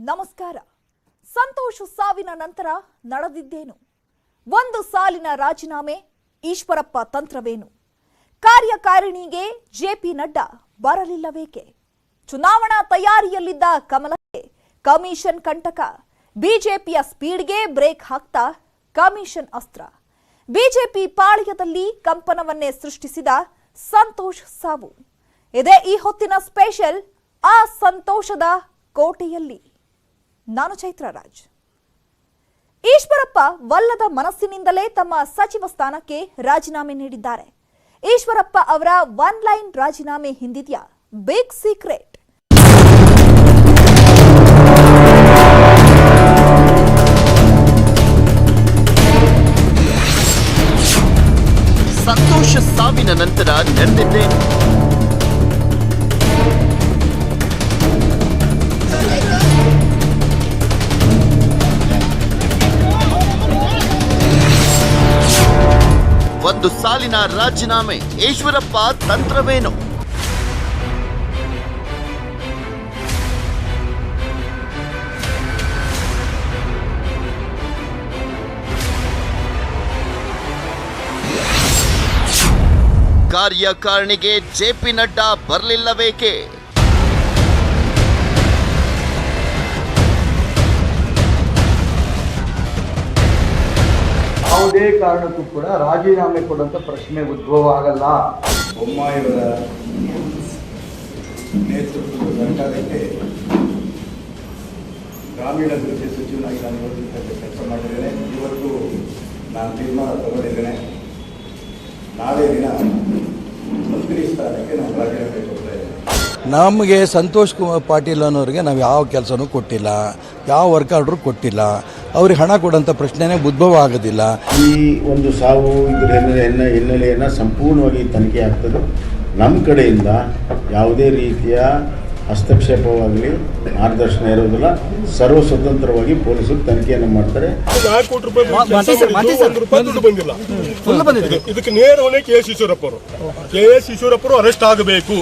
ನಮಸ್ಕಾರ. ಸಂತೋಷ್ ಸಾವಿನ ನಂತರ ನಡೆದಿದ್ದೇನು? ಒಂದು ಸಾಲಿನ ರಾಜೀನಾಮೆ, ಈಶ್ವರಪ್ಪ ತಂತ್ರವೇನು? ಕಾರ್ಯಕಾರಿಣಿಗೆ ಜೆಪಿ ನಡ್ಡಾ ಬರಲಿಲ್ಲವೇಕೆ? ಚುನಾವಣಾ ತಯಾರಿಯಲ್ಲಿದ್ದ ಕಮಲಕ್ಕೆ ಕಮಿಷನ್ ಕಂಟಕ, ಬಿಜೆಪಿಯ ಸ್ಪೀಡ್ಗೆ ಬ್ರೇಕ್ ಹಾಕ್ತಾ ಕಮಿಷನ್ ಅಸ್ತ್ರ. ಬಿಜೆಪಿ ಪಾಳ್ಯದಲ್ಲಿ ಕಂಪನವನ್ನೇ ಸೃಷ್ಟಿಸಿದ ಸಂತೋಷ್ ಸಾವು. ಇದೇ ಈ ಹೊತ್ತಿನ ಸ್ಪೆಷಲ್. ಆ ಸಂತೋಷದ ಕೋಟೆಯಲ್ಲಿ ನಾನು ಚೈತ್ರ ರಾಜ್. ಈಶ್ವರಪ್ಪ ವಲ್ಲದ ಮನಸ್ಸಿನಿಂದಲೇ ತಮ್ಮ ಸಚಿವ ಸ್ಥಾನಕ್ಕೆ ರಾಜೀನಾಮೆ ನೀಡಿದ್ದಾರೆ. ಈಶ್ವರಪ್ಪ ಅವರ ಒನ್ ಲೈನ್ ರಾಜೀನಾಮೆ ಹಿಂದಿದೆಯಾ ಬಿಗ್ ಸೀಕ್ರೆಟ್? ಸಂತೋಷ ಸಾವಿನ ನಂತರ ನಡೆದಿದ್ದೇನು? ಒಂದು ಸಾಲಿನ ರಾಜೀನಾಮೆ, ಈಶ್ವರಪ್ಪ ತಂತ್ರವೇನು? ಕಾರ್ಯಕಾರಿಣಿಗೆ ಜೆಪಿ ನಡ್ಡಾ ಬರಲಿಲ್ಲವೇಕೆ? ಯಾವುದೇ ಕಾರಣಕ್ಕೂ ಕೂಡ ರಾಜೀನಾಮೆ ಕೊಡುವಂಥ ಪ್ರಶ್ನೆ ಉದ್ಭವ ಆಗಲ್ಲ. ಬೊಮ್ಮಾಯಿಯವರ ನೇತೃತ್ವದ ಸರ್ಕಾರಕ್ಕೆ ಗ್ರಾಮೀಣಾಭಿವೃದ್ಧಿ ಸಚಿವನಾಗಿ ನಾನು ಇವತ್ತು ಕೆಲಸ ಮಾಡಿದ್ದೇನೆ. ಇವತ್ತು ನಾನು ತೀರ್ಮಾನ ತಗೊಂಡಿದ್ದೇನೆ. ನಾಳೆ ದಿನ ಮಂತ್ರಿ ಸ್ಥಾನಕ್ಕೆ ನಾನು ರಾಜೀನಾಮೆ ಕೊಡ್ತಾ ಇದ್ದೇನೆ. ನಮಗೆ ಸಂತೋಷ್ ಕುಮಾರ್ ಪಾಟೀಲ್ ಅನ್ನೋರಿಗೆ ನಾವು ಯಾವ ಕೆಲಸನೂ ಕೊಟ್ಟಿಲ್ಲ, ಯಾವ ವರ್ಕ್ ಆರ್ಡ್ರು ಕೊಟ್ಟಿಲ್ಲ. ಅವ್ರಿಗೆ ಹಣ ಕೊಡೋಂಥ ಪ್ರಶ್ನೆನೇ ಉದ್ಭವ ಆಗೋದಿಲ್ಲ. ಈ ಒಂದು ಸಾವು ಇದರ ಹಿನ್ನೆಲೆಯನ್ನು ಸಂಪೂರ್ಣವಾಗಿ ತನಿಖೆ ಆಗ್ತದೆ. ನಮ್ಮ ಕಡೆಯಿಂದ ಯಾವುದೇ ರೀತಿಯ ಹಸ್ತಕ್ಷೇಪವಾಗಲಿ ಮಾರ್ಗದರ್ಶನ ಇರೋದಿಲ್ಲ. ಸರ್ವ ಸ್ವತಂತ್ರವಾಗಿ ಪೊಲೀಸರು ತನಿಖೆಯನ್ನು ಮಾಡ್ತಾರೆ. ಇದಕ್ಕೆ ನೇರ ಹೊಣೆ ಕೆ.ಎಸ್. ಈಶ್ವರಪ್ಪ ಅವರು. ಕೆ.ಎಸ್. ಈಶ್ವರಪ್ಪ ಅವರು ಅರೆಸ್ಟ್ ಆಗಬೇಕು.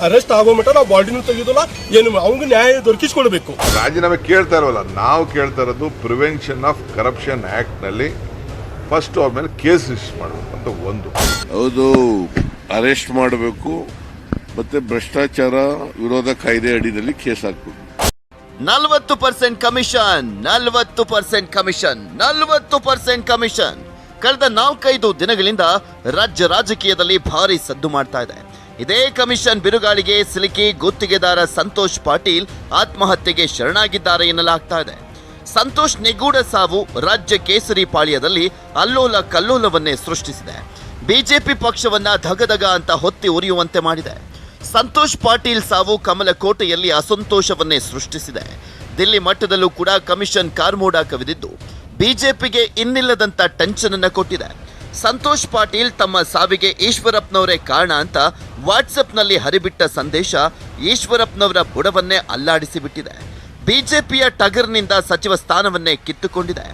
ಅರೆಸ್ಟ್ ಆಗೋ ಮಟ್ಟ ನಾವು ಬಾಡಿನೂ ತೆಗೆಯೋದಿಲ್ಲ, ಏನು ಅವ್ನಿಗೆ ನ್ಯಾಯ ದೊರಕಿಸ್ಕೊಳ್ಬೇಕು. ರಾಜೀನಾಮೆ ಕೇಳ್ತಾ ಇರೋಲ್ಲ, ನಾವು ಕೇಳ್ತಾ ಇರೋದು ಪ್ರಿವೆನ್ಷನ್ ಆಫ್ ಕರಪ್ಷನ್ ಆಕ್ಟ್ ನಲ್ಲಿ ಫಸ್ಟ್ ಅವ್ರ ಮೇಲೆ ಕೇಸ್ ರಿಜಿಸ್ಟರ್ ಮಾಡಬೇಕು ಅಂತ ಒಂದು. ಹೌದು, ಅರೆಸ್ಟ್ ಮಾಡಬೇಕು ಮತ್ತೆ ಭ್ರಷ್ಟಾಚಾರ ವಿರೋಧ ಕಾಯ್ದೆ ಅಡಿಯಲ್ಲಿ ಕೇಸ್ ಹಾಕಬೇಕು. 40% ಕಮಿಷನ್, 40% ಕಮಿಷನ್, 40% ಕಮಿಷನ್. ಕಳೆದ 4-5 ದಿನಗಳಿಂದ ರಾಜ್ಯ ರಾಜಕೀಯದಲ್ಲಿ ಭಾರಿ ಸದ್ದು ಮಾಡ್ತಾ ಇದೆ. ಇದೇ ಕಮಿಷನ್ ಬಿರುಗಾಳಿಗೆ ಸಿಲುಕಿ ಗುತ್ತಿಗೆದಾರ ಸಂತೋಷ್ ಪಾಟೀಲ್ ಆತ್ಮಹತ್ಯೆಗೆ ಶರಣಾಗಿದ್ದಾರೆ ಎನ್ನಲಾಗ್ತಾ ಇದೆ. ಸಂತೋಷ್ ನಿಗೂಢ ಸಾವು ರಾಜ್ಯ ಕೇಸರಿ ಪಾಳ್ಯದಲ್ಲಿ ಅಲ್ಲೋಲ ಕಲ್ಲೋಲವನ್ನೇ ಸೃಷ್ಟಿಸಿದೆ. ಬಿಜೆಪಿ ಪಕ್ಷವನ್ನ ಧಗಧಗ ಅಂತ ಹೊತ್ತಿ ಉರಿಯುವಂತೆ ಮಾಡಿದೆ. ಸಂತೋಷ್ ಪಾಟೀಲ್ ಸಾವು ಕಮಲಕೋಟೆಯಲ್ಲಿ ಅಸಂತೋಷವನ್ನೇ ಸೃಷ್ಟಿಸಿದೆ. ದಿಲ್ಲಿ ಮಟ್ಟದಲ್ಲೂ ಕೂಡ ಕಮಿಷನ್ ಕಾರ್ಮೋಡ ಕವಿದಿದ್ದು ಬಿಜೆಪಿಗೆ ಇನ್ನಿಲ್ಲದಂತ ಟೆನ್ಷನ್ ಅನ್ನ ಕೊಟ್ಟಿದೆ. ಸಂತೋಷ್ ಪಾಟೀಲ್ ತಮ್ಮ ಸಾವಿಗೆ ಈಶ್ವರಪ್ಪನವರೇ ಕಾರಣ ಅಂತ ವಾಟ್ಸಪ್ನಲ್ಲಿ ಹರಿಬಿಟ್ಟ ಸಂದೇಶ ಈಶ್ವರಪ್ಪನವರ ಬುಡವನ್ನೇ ಅಲ್ಲಾಡಿಸಿ ಬಿಟ್ಟಿದೆ. ಬಿಜೆಪಿಯ ಟಗರ್ನಿಂದ ಸಚಿವ ಸ್ಥಾನವನ್ನೇ ಕಿತ್ತುಕೊಂಡಿದೆ.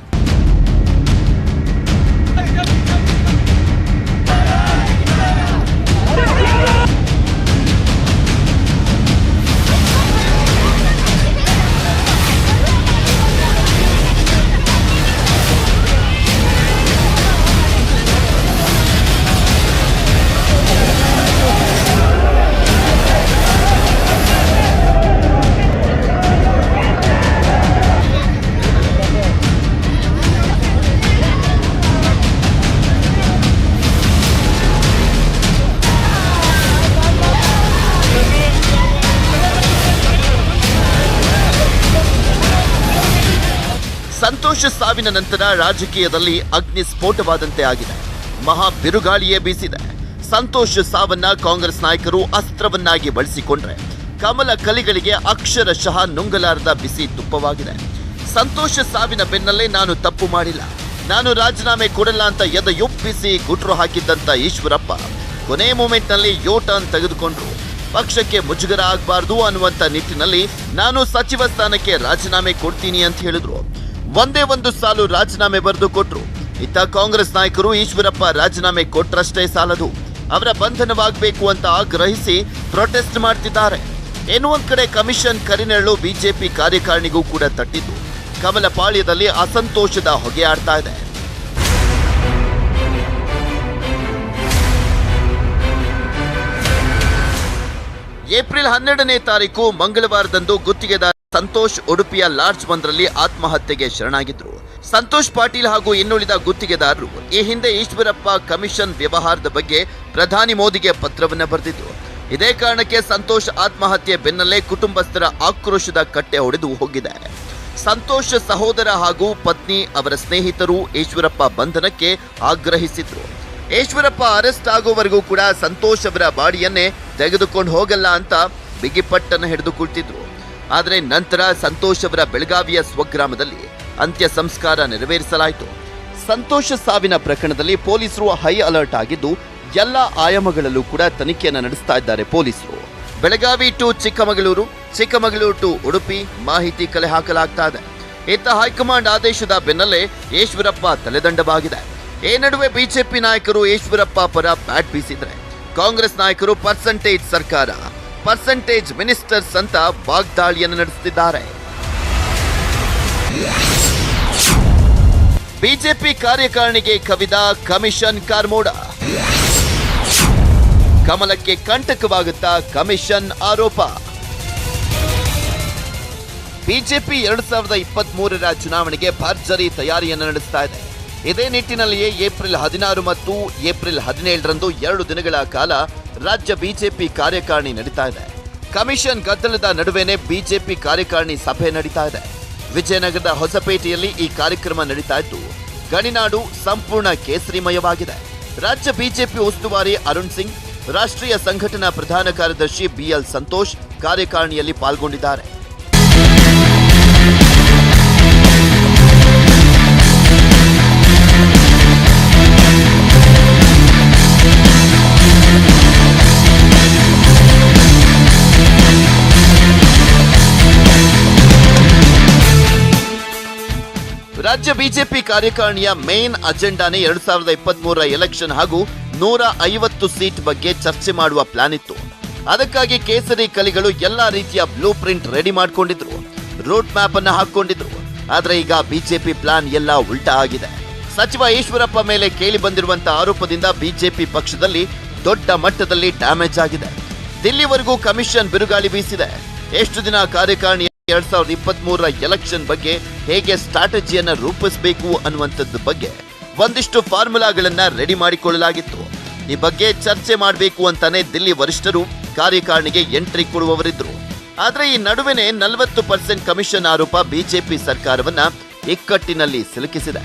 ಸಂತೋಷ ಸಾವಿನ ನಂತರ ರಾಜಕೀಯದಲ್ಲಿ ಅಗ್ನಿ ಸ್ಫೋಟವಾದಂತೆ ಆಗಿದೆ. ಮಹಾ ಬಿರುಗಾಳಿಯೇ ಬೀಸಿದೆ. ಸಂತೋಷ್ ಸಾವನ್ನ ಕಾಂಗ್ರೆಸ್ ನಾಯಕರು ಅಸ್ತ್ರವನ್ನಾಗಿ ಬಳಸಿಕೊಂಡ್ರೆ ಕಮಲ ಕಲಿಗಳಿಗೆ ಅಕ್ಷರಶಃ ನುಂಗಲಾರದ ಬಿಸಿ ತುಪ್ಪವಾಗಿದೆ. ಸಂತೋಷ ಸಾವಿನ ಬೆನ್ನಲ್ಲೇ ನಾನು ತಪ್ಪು ಮಾಡಿಲ್ಲ, ನಾನು ರಾಜೀನಾಮೆ ಕೊಡಲ್ಲ ಅಂತ ಎದೆಯೊಪ್ಪಿಸಿ ಗುಟ್ರು ಹಾಕಿದ್ದಂತ ಈಶ್ವರಪ್ಪ ಕೊನೆ ಮೂಮೆಂಟ್ನಲ್ಲಿ ಯೋ ಟರ್ನ್ ತೆಗೆದುಕೊಂಡ್ರು. ಪಕ್ಷಕ್ಕೆ ಮುಜುಗರ ಆಗಬಾರ್ದು ಅನ್ನುವಂಥ ನಿಟ್ಟಿನಲ್ಲಿ ನಾನು ಸಚಿವ ಸ್ಥಾನಕ್ಕೆ ರಾಜೀನಾಮೆ ಕೊಡ್ತೀನಿ ಅಂತ ಹೇಳಿದ್ರು. ಒಂದೇ ಒಂದು ಸಾಲು ರಾಜೀನಾಮೆ ಬರೆದು ಕೊಟ್ರು. ಇತ್ತ ಕಾಂಗ್ರೆಸ್ ನಾಯಕರು ಈಶ್ವರಪ್ಪ ರಾಜೀನಾಮೆ ಕೊಟ್ರಷ್ಟೇ ಸಾಲದು, ಅವರ ಬಂಧನವಾಗಬೇಕು ಅಂತ ಆಗ್ರಹಿಸಿ ಪ್ರೊಟೆಸ್ಟ್ ಮಾಡ್ತಿದ್ದಾರೆ. ಇನ್ನು ಒಂದ್ ಕಡೆ ಕಮಿಷನ್ ಕರಿನೆರಳು ಬಿಜೆಪಿ ಕಾರ್ಯಕಾರಿಣಿಗೂ ಕೂಡ ತಟ್ಟಿದ್ದು ಕಮಲ ಪಾಳ್ಯದಲ್ಲಿ ಅಸಂತೋಷದ ಹೊಗೆ ಆಡ್ತಾ ಇದೆ. ಏಪ್ರಿಲ್ 12ನೇ ತಾರೀಕು ಮಂಗಳವಾರದಂದು ಗುತ್ತಿಗೆದಾರ ಸಂತೋಷ್ ಉಡುಪಿಯ ಲಾಡ್ಜ್ ಒಂದರಲ್ಲಿ ಆತ್ಮಹತ್ಯೆಗೆ ಶರಣಾಗಿದ್ರು. ಸಂತೋಷ್ ಪಾಟೀಲ್ ಹಾಗೂ ಇನ್ನುಳಿದ ಗುತ್ತಿಗೆದಾರರು ಈ ಹಿಂದೆ ಈಶ್ವರಪ್ಪ ಕಮಿಷನ್ ವ್ಯವಹಾರದ ಬಗ್ಗೆ ಪ್ರಧಾನಿ ಮೋದಿಗೆ ಪತ್ರವನ್ನು ಬರೆದಿದ್ರು. ಇದೇ ಕಾರಣಕ್ಕೆ ಸಂತೋಷ್ ಆತ್ಮಹತ್ಯೆ ಬೆನ್ನಲ್ಲೇ ಕುಟುಂಬಸ್ಥರ ಆಕ್ರೋಶದ ಕಟ್ಟೆ ಹೊಡೆದು ಹೋಗಿದೆ. ಸಂತೋಷ್ ಸಹೋದರ ಹಾಗೂ ಪತ್ನಿ ಅವರ ಸ್ನೇಹಿತರು ಈಶ್ವರಪ್ಪ ಬಂಧನಕ್ಕೆ ಆಗ್ರಹಿಸಿದ್ರು. ಈಶ್ವರಪ್ಪ ಅರೆಸ್ಟ್ ಆಗುವವರೆಗೂ ಕೂಡ ಸಂತೋಷ್ ಅವರ ಬಾಡಿಯನ್ನೇ ತೆಗೆದುಕೊಂಡು ಹೋಗಲ್ಲ ಅಂತ ಬಿಗಿಪಟ್ಟನ್ನು ಹಿಡಿದು ಕುಳಿತಿದ್ರು. ಆದರೆ ನಂತರ ಸಂತೋಷ್ ಅವರ ಬೆಳಗಾವಿಯ ಸ್ವಗ್ರಾಮದಲ್ಲಿ ಅಂತ್ಯ ಸಂಸ್ಕಾರ ನೆರವೇರಿಸಲಾಯಿತು. ಸಂತೋಷ್ ಸಾವಿನ ಪ್ರಕರಣದಲ್ಲಿ ಪೊಲೀಸರು ಹೈ ಅಲರ್ಟ್ ಆಗಿದ್ದು ಎಲ್ಲ ಆಯಾಮಗಳಲ್ಲೂ ಕೂಡ ತನಿಖೆಯನ್ನು ನಡೆಸ್ತಾ ಇದ್ದಾರೆ ಪೊಲೀಸರು. ಬೆಳಗಾವಿ ಟು ಚಿಕ್ಕಮಗಳೂರು, ಚಿಕ್ಕಮಗಳೂರು ಟು ಉಡುಪಿ ಮಾಹಿತಿ ಕಲೆ ಹಾಕಲಾಗ್ತಾ ಇದೆ. ಇತ್ತ ಹೈಕಮಾಂಡ್ ಆದೇಶದ ಬೆನ್ನಲ್ಲೇ ಈಶ್ವರಪ್ಪ ತಲೆದಂಡವಾಗಿದೆ. ಈ ನಡುವೆ ಬಿಜೆಪಿ ನಾಯಕರು ಈಶ್ವರಪ್ಪ ಪರ ಬ್ಯಾಟ್ ಬೀಸಿದ್ರೆ ಕಾಂಗ್ರೆಸ್ ನಾಯಕರು ಪರ್ಸೆಂಟೇಜ್ ಸರ್ಕಾರ, ಪರ್ಸೆಂಟೇಜ್ ಮಿನಿಸ್ಟರ್ಸ್ ಅಂತ ವಾಗ್ದಾಳಿಯನ್ನು ನಡೆಸುತ್ತಿದ್ದಾರೆ. ಬಿಜೆಪಿ ಕಾರ್ಯಕಾರಿಣಿಗೆ ಕವಿದ ಕಮಿಷನ್ ಕಾರ್ಮೋಡ. ಕಮಲಕ್ಕೆ ಕಂಟಕವಾಗುತ್ತಾ ಕಮಿಷನ್ ಆರೋಪ. ಬಿಜೆಪಿ 2023ರ ಚುನಾವಣೆಗೆ ಭರ್ಜರಿ ತಯಾರಿಯನ್ನು ನಡೆಸ್ತಾ ಇದೆ. ಇದೇ ನಿಟ್ಟಿನಲ್ಲಿಯೇ ಏಪ್ರಿಲ್ 16 ಮತ್ತು ಏಪ್ರಿಲ್ 17ರಂದು 2 ದಿನಗಳ ಕಾಲ ರಾಜ್ಯ ಬಿಜೆಪಿ ಕಾರ್ಯಕಾರಿಣಿ ನಡೀತಾ ಇದೆ. ಕಮಿಷನ್ ಗದ್ದಲದ ನಡುವೆನೇ ಬಿಜೆಪಿ ಕಾರ್ಯಕಾರಿಣಿ ಸಭೆ ನಡೀತಾ ಇದೆ. ವಿಜಯನಗರದ ಹೊಸಪೇಟೆಯಲ್ಲಿ ಈ ಕಾರ್ಯಕ್ರಮ ನಡೀತಾ ಇದ್ದು ಗಣಿನಾಡು ಸಂಪೂರ್ಣ ಕೇಸರಿಮಯವಾಗಿದೆ. ರಾಜ್ಯ ಬಿಜೆಪಿ ಉಸ್ತುವಾರಿ ಅರುಣ್ ಸಿಂಗ್, ರಾಷ್ಟ್ರೀಯ ಸಂಘಟನಾ ಪ್ರಧಾನ ಕಾರ್ಯದರ್ಶಿ BL ಸಂತೋಷ್ ಕಾರ್ಯಕಾರಿಣಿಯಲ್ಲಿ ಪಾಲ್ಗೊಂಡಿದ್ದಾರೆ. ರಾಜ್ಯ ಬಿಜೆಪಿ ಕಾರ್ಯಕಾರಿಣಿಯ ಮೇನ್ ಅಜೆಂಡಾನೇ 2023ರ ಎಲೆಕ್ಷನ್ ಹಾಗೂ 150 ಸೀಟ್ ಬಗ್ಗೆ ಚರ್ಚೆ ಮಾಡುವ ಪ್ಲಾನ್ ಇತ್ತು. ಅದಕ್ಕಾಗಿ ಕೇಸರಿ ಕಲಿಗಳು ಎಲ್ಲಾ ರೀತಿಯ ಬ್ಲೂ ಪ್ರಿಂಟ್ ರೆಡಿ ಮಾಡಿಕೊಂಡಿದ್ರು, ರೂಟ್ ಮ್ಯಾಪ್ ಅನ್ನು ಹಾಕೊಂಡಿದ್ರು. ಆದ್ರೆ ಈಗ ಬಿಜೆಪಿ ಪ್ಲಾನ್ ಎಲ್ಲ ಉಲ್ಟಾ ಆಗಿದೆ. ಸಚಿವ ಈಶ್ವರಪ್ಪ ಮೇಲೆ ಕೇಳಿ ಬಂದಿರುವಂತಹ ಆರೋಪದಿಂದ ಬಿಜೆಪಿ ಪಕ್ಷದಲ್ಲಿ ದೊಡ್ಡ ಮಟ್ಟದಲ್ಲಿ ಡ್ಯಾಮೇಜ್ ಆಗಿದೆ. ದಿಲ್ಲಿವರೆಗೂ ಕಮಿಷನ್ ಬಿರುಗಾಳಿ ಬೀಸಿದೆ. ಎಷ್ಟು ದಿನ ಕಾರ್ಯಕಾರಿಣಿ 2023ರ ಎಲೆಕ್ಷನ್ ಬಗ್ಗೆ ಹೇಗೆ ಸ್ಟ್ರಾಟಜಿಯನ್ನ ರೂಪಿಸಬೇಕು ಅನ್ನುವಂಥದ್ದು ಬಗ್ಗೆ ಒಂದಿಷ್ಟು ಫಾರ್ಮುಲಾಗಳನ್ನ ರೆಡಿ ಮಾಡಿಕೊಳ್ಳಲಾಗಿತ್ತು. ಈ ಬಗ್ಗೆ ಚರ್ಚೆ ಮಾಡಬೇಕು ಅಂತಾನೆ ದಿಲ್ಲಿ ವರಿಷ್ಠರು ಕಾರ್ಯಕಾರಿಣಿಗೆ ಎಂಟ್ರಿ ಕೊಡುವವರಿದ್ರು. ಆದ್ರೆ ಈ ನಡುವೆನೆ 40% ಕಮಿಷನ್ ಆರೋಪ ಬಿಜೆಪಿ ಸರ್ಕಾರವನ್ನ ಇಕ್ಕಟ್ಟಿನಲ್ಲಿ ಸಿಲುಕಿಸಿದೆ.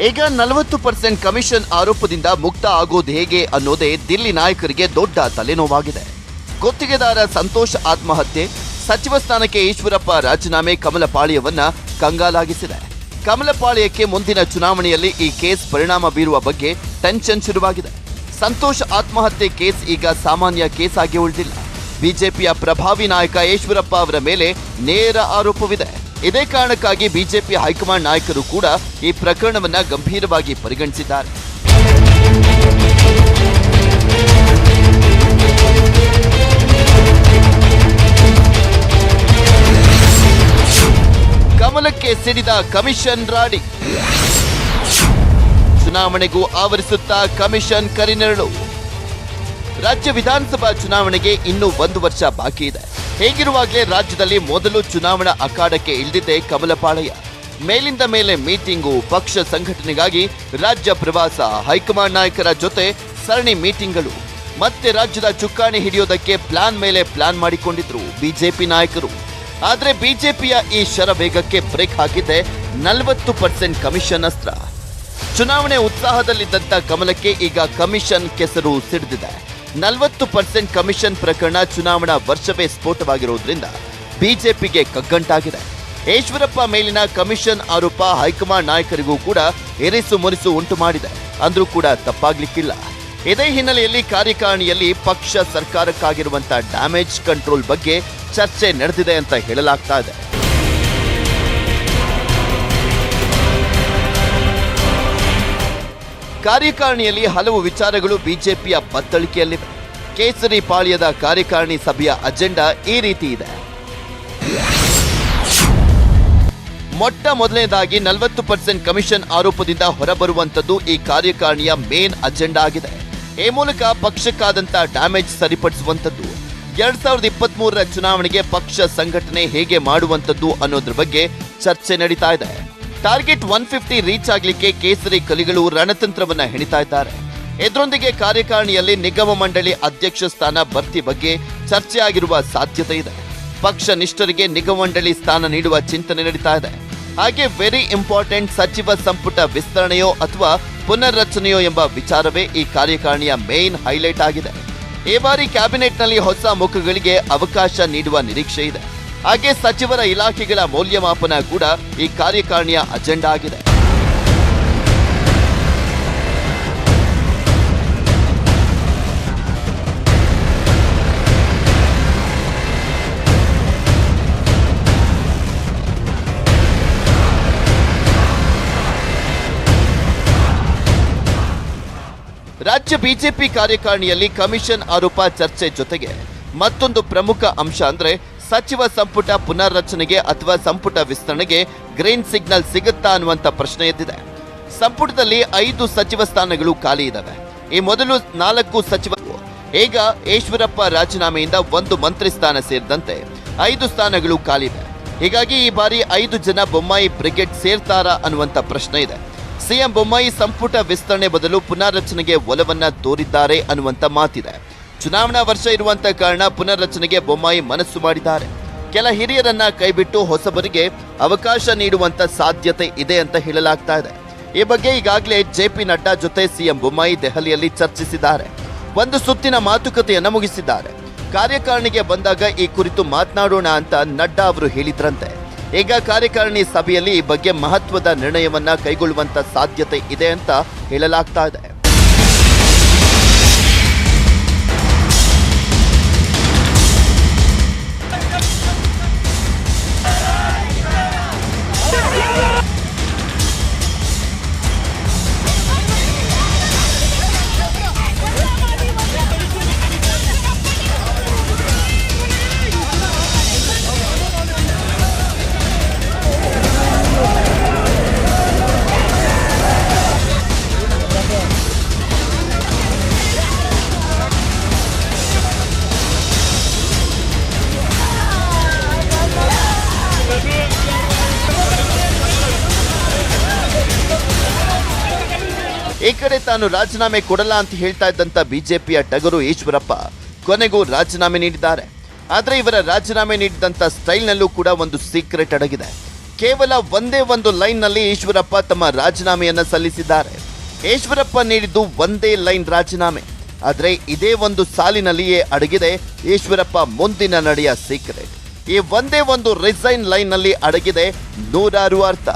ಈಗ 40% ಕಮಿಷನ್ ಆರೋಪದಿಂದ ಮುಕ್ತ ಆಗೋದು ಹೇಗೆ ಅನ್ನೋದೇ ದಿಲ್ಲಿ ನಾಯಕರಿಗೆ ದೊಡ್ಡ ತಲೆನೋವಾಗಿದೆ. ಗುತ್ತಿಗೆದಾರ ಸಂತೋಷ್ ಆತ್ಮಹತ್ಯೆ, ಸಚಿವ ಸ್ಥಾನಕ್ಕೆ ಈಶ್ವರಪ್ಪ ರಾಜೀನಾಮೆ ಕಮಲಪಾಳ್ಯವನ್ನ ಕಂಗಾಲಾಗಿಸಿದೆ. ಕಮಲಪಾಳ್ಯಕ್ಕೆ ಮುಂದಿನ ಚುನಾವಣೆಯಲ್ಲಿ ಈ ಕೇಸ್ ಪರಿಣಾಮ ಬೀರುವ ಬಗ್ಗೆ ಟೆನ್ಷನ್ ಶುರುವಾಗಿದೆ. ಸಂತೋಷ್ ಆತ್ಮಹತ್ಯೆ ಕೇಸ್ ಈಗ ಸಾಮಾನ್ಯ ಕೇಸ್ ಆಗಿ ಉಳಿದಿಲ್ಲ. ಬಿಜೆಪಿಯ ಪ್ರಭಾವಿ ನಾಯಕ ಈಶ್ವರಪ್ಪ ಅವರ ಮೇಲೆ ನೇರ ಆರೋಪವಿದೆ. ಇದೇ ಕಾರಣಕ್ಕಾಗಿ ಬಿಜೆಪಿ ಹೈಕಮಾಂಡ್ ನಾಯಕರು ಕೂಡ ಈ ಪ್ರಕರಣವನ್ನ ಗಂಭೀರವಾಗಿ ಪರಿಗಣಿಸಿದ್ದಾರೆ. ಕಮಲಕ್ಕೆ ಸಿಡಿದ ಕಮಿಷನ್ ರಾಡಿ, ಚುನಾವಣೆಗೂ ಆವರಿಸುತ್ತಾ ಕಮಿಷನ್ ಕರಿನೆರಳು. ರಾಜ್ಯ ವಿಧಾನಸಭಾ ಚುನಾವಣೆಗೆ ಇನ್ನೂ 1 ವರ್ಷ ಬಾಕಿ ಇದೆ. ಹೇಗಿರುವಾಗಲೇ ರಾಜ್ಯದಲ್ಲಿ ಮೊದಲು ಚುನಾವಣಾ ಅಖಾಡಕ್ಕೆ ಇಳಿದಿದೆ ಕಮಲಪಾಳ್ಯ. ಮೇಲಿಂದ ಮೇಲೆ ಮೀಟಿಂಗು, ಪಕ್ಷ ಸಂಘಟನೆಗಾಗಿ ರಾಜ್ಯ ಪ್ರವಾಸ, ಹೈಕಮಾಂಡ್ ನಾಯಕರ ಜೊತೆ ಸರಣಿ ಮೀಟಿಂಗ್ಗಳು, ಮತ್ತೆ ರಾಜ್ಯದ ಚುಕ್ಕಾಣಿ ಹಿಡಿಯೋದಕ್ಕೆ ಪ್ಲಾನ್ ಮೇಲೆ ಪ್ಲಾನ್ ಮಾಡಿಕೊಂಡಿದ್ರು ಬಿಜೆಪಿ ನಾಯಕರು. ಆದ್ರೆ ಬಿಜೆಪಿಯ ಈ ಶರವೇಗಕ್ಕೆ ಬ್ರೇಕ್ ಹಾಕಿದೆ 40% ಕಮಿಷನ್ ಅಸ್ತ್ರ. ಚುನಾವಣೆ ಉತ್ಸಾಹದಲ್ಲಿದ್ದಂತ ಕಮಲಕ್ಕೆ ಈಗ ಕಮಿಷನ್ ಕೆಸರು ಸಿಡಿದಿದೆ. 40% ಕಮಿಷನ್ ಪ್ರಕರಣ ಚುನಾವಣಾ ವರ್ಷವೇ ಸ್ಫೋಟವಾಗಿರುವುದರಿಂದ ಬಿಜೆಪಿಗೆ ಕಗ್ಗಂಟಾಗಿದೆ. ಈಶ್ವರಪ್ಪ ಮೇಲಿನ ಕಮಿಷನ್ ಆರೋಪ ಹೈಕಮಾಂಡ್ ನಾಯಕರಿಗೂ ಕೂಡ ಎರಿಸು ಮುರಿಸು ಉಂಟು ಮಾಡಿದೆ ಅಂದ್ರೂ ಕೂಡ ತಪ್ಪಾಗ್ಲಿಕ್ಕಿಲ್ಲ. ಇದೇ ಹಿನ್ನೆಲೆಯಲ್ಲಿ ಕಾರ್ಯಕಾರಿಣಿಯಲ್ಲಿ ಪಕ್ಷ ಸರ್ಕಾರಕ್ಕಾಗಿರುವಂತಹ ಡ್ಯಾಮೇಜ್ ಕಂಟ್ರೋಲ್ ಬಗ್ಗೆ ಚರ್ಚೆ ನಡೆದಿದೆ ಅಂತ ಹೇಳಲಾಗ್ತಾ ಇದೆ. ಕಾರ್ಯಕಾರಿಣಿಯಲ್ಲಿ ಹಲವು ವಿಚಾರಗಳು ಬಿಜೆಪಿಯ ಬತ್ತಳಿಕೆಯಲ್ಲಿವೆ. ಕೇಸರಿ ಪಾಳ್ಯದ ಕಾರ್ಯಕಾರಿಣಿ ಸಭೆಯ ಅಜೆಂಡಾ ಈ ರೀತಿ ಇದೆ. ಮೊಟ್ಟ ಮೊದಲನೇದಾಗಿ 40% ಕಮಿಷನ್ ಆರೋಪದಿಂದ ಹೊರಬರುವಂತದ್ದು ಈ ಕಾರ್ಯಕಾರಿಣಿಯ ಮೇನ್ ಅಜೆಂಡಾ ಆಗಿದೆ. ಈ ಮೂಲಕ ಪಕ್ಷಕ್ಕಾದಂತ ಡ್ಯಾಮೇಜ್ ಸರಿಪಡಿಸುವಂತದ್ದು, 2023ರ ಚುನಾವಣೆಗೆ ಪಕ್ಷ ಸಂಘಟನೆ ಹೇಗೆ ಮಾಡುವಂತದ್ದು ಅನ್ನೋದ್ರ ಬಗ್ಗೆ ಚರ್ಚೆ ನಡೀತಾ ಇದೆ. ಟಾರ್ಗೆಟ್ 150 ರೀಚ್ ಆಗ್ಲಿಕ್ಕೆ ಕೇಸರಿ ಕಲಿಗಳು ರಣತಂತ್ರವನ್ನ ಹೆಣಿತಾ ಇದ್ದಾರೆ. ಇದರೊಂದಿಗೆ ಕಾರ್ಯಕಾರಿಣಿಯಲ್ಲಿ ನಿಗಮ ಮಂಡಳಿ ಅಧ್ಯಕ್ಷ ಸ್ಥಾನ ಭರ್ತಿ ಬಗ್ಗೆ ಚರ್ಚೆ ಆಗಿರುವ ಸಾಧ್ಯತೆ ಇದೆ. ಪಕ್ಷ ನಿಷ್ಠರಿಗೆ ನಿಗಮ ಮಂಡಳಿ ಸ್ಥಾನ ನೀಡುವ ಚಿಂತನೆ ನಡೀತಾ ಇದೆ. ಹಾಗೆ ವೆರಿ ಇಂಪಾರ್ಟೆಂಟ್ ಸಚಿವ ಸಂಪುಟ ವಿಸ್ತರಣೆಯೋ ಅಥವಾ ಪುನರ್ರಚನೆಯೋ ಎಂಬ ವಿಚಾರವೇ ಈ ಕಾರ್ಯಕಾರಿಣಿಯ ಮೇನ್ ಹೈಲೈಟ್ ಆಗಿದೆ. ಈ ಬಾರಿ ಕ್ಯಾಬಿನೆಟ್ನಲ್ಲಿ ಹೊಸ ಮುಖಗಳಿಗೆ ಅವಕಾಶ ನೀಡುವ ನಿರೀಕ್ಷೆ ಇದೆ. ಹಾಗೆ ಸಚಿವರ ಇಲಾಖೆಗಳ ಮೌಲ್ಯಮಾಪನ ಕೂಡ ಈ ಕಾರ್ಯಕಾರಿಣಿಯ ಅಜೆಂಡಾ ಆಗಿದೆ. ರಾಜ್ಯ ಬಿಜೆಪಿ ಕಾರ್ಯಕಾರಿಣಿಯಲ್ಲಿ ಕಮಿಷನ್ ಆರೋಪ ಚರ್ಚೆ ಜೊತೆಗೆ ಮತ್ತೊಂದು ಪ್ರಮುಖ ಅಂಶ ಅಂದ್ರೆ ಸಚಿವ ಸಂಪುಟ ಪುನರ್ರಚನೆಗೆ ಅಥವಾ ಸಂಪುಟ ವಿಸ್ತರಣೆಗೆ ಗ್ರೀನ್ ಸಿಗ್ನಲ್ ಸಿಗುತ್ತಾ ಅನ್ನುವಂತ ಪ್ರಶ್ನೆ ಎದ್ದಿದೆ. ಸಂಪುಟದಲ್ಲಿ 5 ಸಚಿವ ಸ್ಥಾನಗಳು ಖಾಲಿ ಇದ್ದಾವೆ. ಈ ಮೊದಲು 4 ಸಚಿವರು, ಈಗ ಈಶ್ವರಪ್ಪ ರಾಜೀನಾಮೆಯಿಂದ 1 ಮಂತ್ರಿ ಸ್ಥಾನ ಸೇರಿದಂತೆ 5 ಸ್ಥಾನಗಳು ಖಾಲಿ ಇವೆ. ಹೀಗಾಗಿ ಈ ಬಾರಿ 5 ಜನ ಬೊಮ್ಮಾಯಿ ಬ್ರಿಗೇಡ್ ಸೇರ್ತಾರಾ ಅನ್ನುವಂತ ಪ್ರಶ್ನೆ ಇದೆ. ಸಿಎಂ ಬೊಮ್ಮಾಯಿ ಸಂಪುಟ ವಿಸ್ತರಣೆ ಬದಲು ಪುನರ್ರಚನೆಗೆ ಒಲವನ್ನ ತೋರಿದ್ದಾರೆ ಅನ್ನುವಂತ ಮಾತಿದೆ. ಚುನಾವಣಾ ವರ್ಷ ಇರುವಂತ ಕಾರಣ ಪುನರ್ರಚನೆಗೆ ಬೊಮ್ಮಾಯಿ ಮನಸ್ಸು ಮಾಡಿದ್ದಾರೆ. ಕೆಲ ಹಿರಿಯರನ್ನ ಕೈಬಿಟ್ಟು ಹೊಸಬರಿಗೆ ಅವಕಾಶ ನೀಡುವಂತ ಸಾಧ್ಯತೆ ಇದೆ ಅಂತ ಹೇಳಲಾಗ್ತಾ ಇದೆ. ಈ ಬಗ್ಗೆ ಈಗಾಗಲೇ ಜೆಪಿ ನಡ್ಡಾ ಜೊತೆ ಸಿಎಂ ಬೊಮ್ಮಾಯಿ ದೆಹಲಿಯಲ್ಲಿ ಚರ್ಚಿಸಿದ್ದಾರೆ. ಒಂದು ಸುತ್ತಿನ ಮಾತುಕತೆಯನ್ನ ಮುಗಿಸಿದ್ದಾರೆ. ಕಾರ್ಯಕಾರಿಣಿಗೆ ಬಂದಾಗ ಈ ಕುರಿತು ಮಾತನಾಡೋಣ ಅಂತ ನಡ್ಡಾ ಅವರು ಹೇಳಿದ್ರಂತೆ. ಈಗ ಕಾರ್ಯಕಾರಿಣಿ ಸಭೆಯಲ್ಲಿ ಈ ಬಗ್ಗೆ ಮಹತ್ವದ ನಿರ್ಣಯವನ್ನ ಕೈಗೊಳ್ಳುವಂತ ಸಾಧ್ಯತೆ ಇದೆ ಅಂತ ಹೇಳಲಾಗ್ತಾ ಇದೆ. ಈ ಕಡೆ ತಾನು ರಾಜೀನಾಮೆ ಕೊಡಲ್ಲ ಅಂತ ಹೇಳ್ತಾ ಇದ್ದಂತ ಬಿಜೆಪಿಯ ಟಗರು ಈಶ್ವರಪ್ಪ ಕೊನೆಗೂ ರಾಜೀನಾಮೆ ನೀಡಿದ್ದಾರೆ. ಆದ್ರೆ ಇವರ ರಾಜೀನಾಮೆ ನೀಡಿದಂತ ಸ್ಟೈಲ್ನಲ್ಲೂ ಕೂಡ ಒಂದು ಸೀಕ್ರೆಟ್ ಅಡಗಿದೆ. ಕೇವಲ ಒಂದೇ ಒಂದು ಲೈನ್ ನಲ್ಲಿ ಈಶ್ವರಪ್ಪ ತಮ್ಮ ರಾಜೀನಾಮೆಯನ್ನ ಸಲ್ಲಿಸಿದ್ದಾರೆ. ಈಶ್ವರಪ್ಪ ನೀಡಿದ್ದು ಒಂದೇ ಲೈನ್ ರಾಜೀನಾಮೆ. ಆದ್ರೆ ಇದೇ ಒಂದು ಸಾಲಿನಲ್ಲಿಯೇ ಅಡಗಿದೆ ಈಶ್ವರಪ್ಪ ಮುಂದಿನ ನಡೆಯ ಸೀಕ್ರೆಟ್. ಈ ಒಂದೇ ಒಂದು ರಿಸೈನ್ ಲೈನ್ ನಲ್ಲಿ ಅಡಗಿದೆ ನೂರಾರು ಅರ್ಥ.